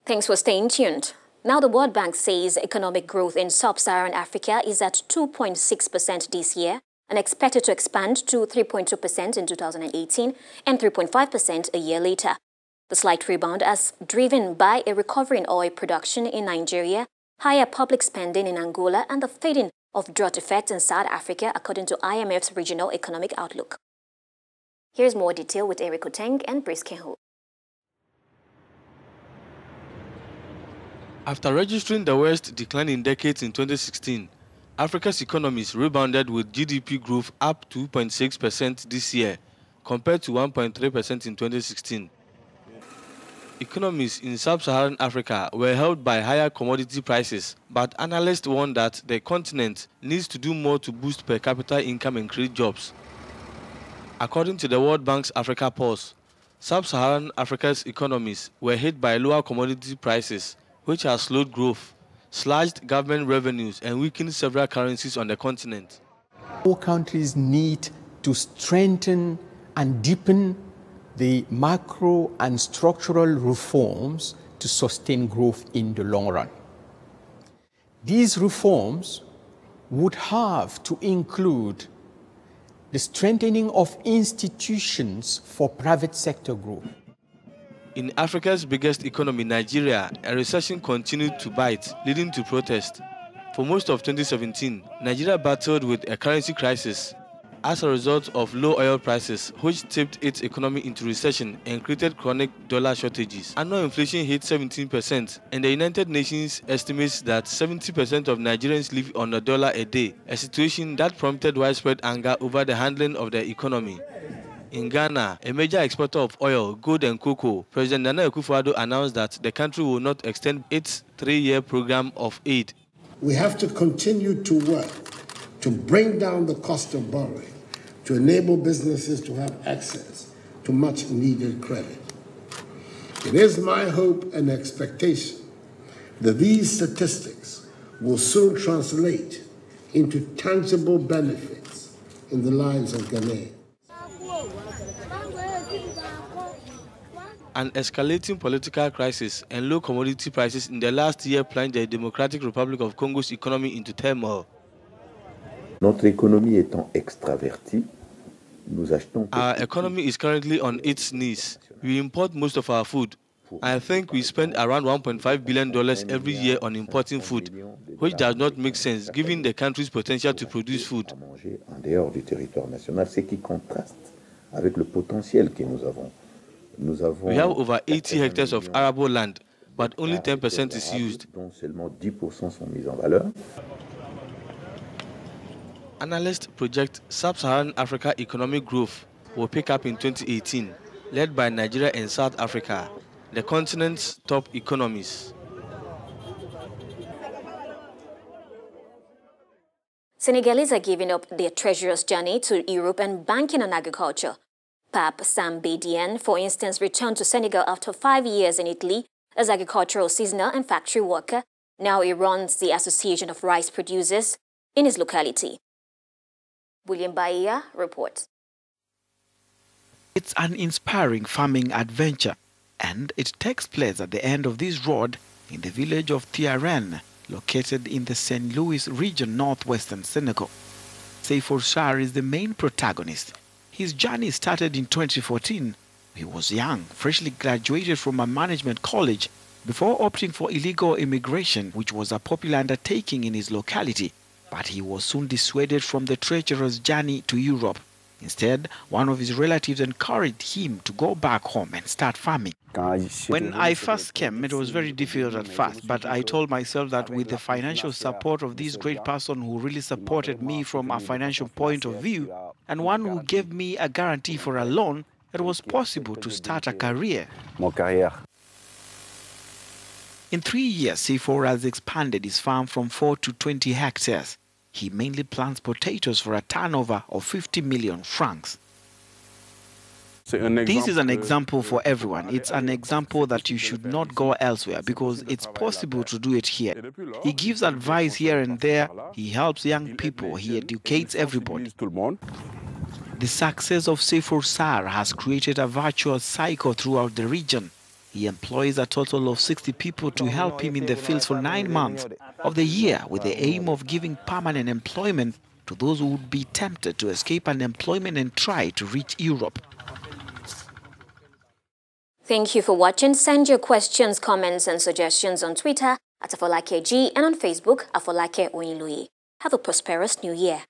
Thanks for staying tuned. Now the World Bank says economic growth in sub-Saharan Africa is at 2.6% this year and expected to expand to 3.2% in 2018 and 3.5% a year later. The slight rebound is driven by a recovery in oil production in Nigeria, higher public spending in Angola, and the fading of drought effects in South Africa, according to IMF's Regional Economic Outlook. Here's more detail with Eric Oteng and Brice Kenho. After registering the worst decline in decades in 2016, Africa's economies rebounded with GDP growth up 2.6% this year, compared to 1.3% in 2016. Economies in sub-Saharan Africa were helped by higher commodity prices, but analysts warn that the continent needs to do more to boost per capita income and create jobs. According to the World Bank's Africa Pulse, sub-Saharan Africa's economies were hit by lower commodity prices, which has slowed growth, slashed government revenues, and weakened several currencies on the continent. All countries need to strengthen and deepen the macro and structural reforms to sustain growth in the long run. These reforms would have to include the strengthening of institutions for private sector growth. In Africa's biggest economy, Nigeria, a recession continued to bite, leading to protests. For most of 2017, Nigeria battled with a currency crisis as a result of low oil prices, which tipped its economy into recession and created chronic dollar shortages. Annual inflation hit 17%, and the United Nations estimates that 70% of Nigerians live on $1 a day, a situation that prompted widespread anger over the handling of the economy. In Ghana, a major exporter of oil, gold and cocoa, President Nana Akufo-Addo announced that the country will not extend its 3-year program of aid. We have to continue to work to bring down the cost of borrowing, to enable businesses to have access to much needed credit. It is my hope and expectation that these statistics will soon translate into tangible benefits in the lives of Ghanaians. An escalating political crisis and low commodity prices in the last year plunged the Democratic Republic of Congo's economy into turmoil. Notre économie étant extravertie, nous achetons. Our economy is currently on its knees. We import most of our food. I think we spend around $1.5 billion every year on importing food, which does not make sense given the country's potential to produce food. En dehors du territoire national, ce qui contraste avec le potentiel que nous avons. We have over 80 hectares of arable land, but only 10% is used. Analysts project sub-Saharan Africa economic growth will pick up in 2018, led by Nigeria and South Africa, the continent's top economies. Senegalese are giving up their treacherous journey to Europe and banking on agriculture. Pape Sam Bédien, for instance, returned to Senegal after 5 years in Italy as agricultural seasoner and factory worker. Now he runs the Association of Rice Producers in his locality. William Bahia reports. It's an inspiring farming adventure, and it takes place at the end of this road in the village of Tiaren, located in the St. Louis region, northwestern Senegal. Seyfour Sarr is the main protagonist. His journey started in 2014. He was young, freshly graduated from a management college, before opting for illegal immigration, which was a popular undertaking in his locality. But he was soon dissuaded from the treacherous journey to Europe. Instead, one of his relatives encouraged him to go back home and start farming. When I first came, it was very difficult at first, but I told myself that with the financial support of this great person who really supported me from a financial point of view, and one who gave me a guarantee for a loan, it was possible to start a career. In 3 years, Seyfour has expanded his farm from 4 to 20 hectares. He mainly plants potatoes for a turnover of 50 million francs. This is an example for everyone. It's an example that you should not go elsewhere because it's possible to do it here. He gives advice here and there. He helps young people. He educates everybody. The success of sub-Saharan has created a virtuous cycle throughout the region. He employs a total of 60 people to help him in the fields for 9 months of the year, with the aim of giving permanent employment to those who would be tempted to escape unemployment and try to reach Europe. Thank you for watching. Send your questions, comments and suggestions on Twitter at AfolakeG and on Facebook, Afolake Oyinloye. Have a prosperous new year.